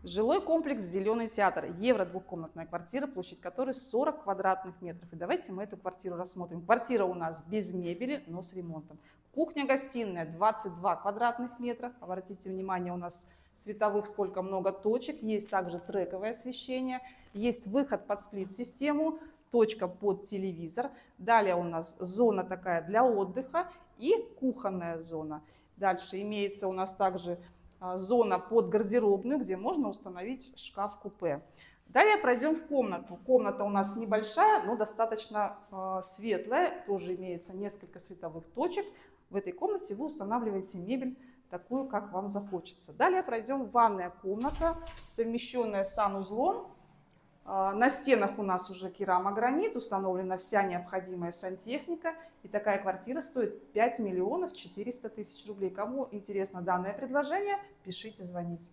Жилой комплекс «Зеленый театр». Евро двухкомнатная квартира, площадь которой 40 квадратных метров. И давайте мы эту квартиру рассмотрим. Квартира у нас без мебели, но с ремонтом. Кухня-гостиная 22 квадратных метра. Обратите внимание, у нас световых сколько много точек. Есть также трековое освещение. Есть выход под сплит-систему, точка под телевизор. Далее у нас зона такая для отдыха и кухонная зона. Дальше имеется у нас также зона под гардеробную, где можно установить шкаф-купе. Далее пройдем в комнату. Комната у нас небольшая, но достаточно светлая. Тоже имеется несколько световых точек. В этой комнате вы устанавливаете мебель такую, как вам захочется. Далее пройдем в ванная комната, совмещенная с санузлом. На стенах у нас уже керамогранит, установлена вся необходимая сантехника. И такая квартира стоит 5 400 000 рублей. Кому интересно данное предложение, пишите, звоните.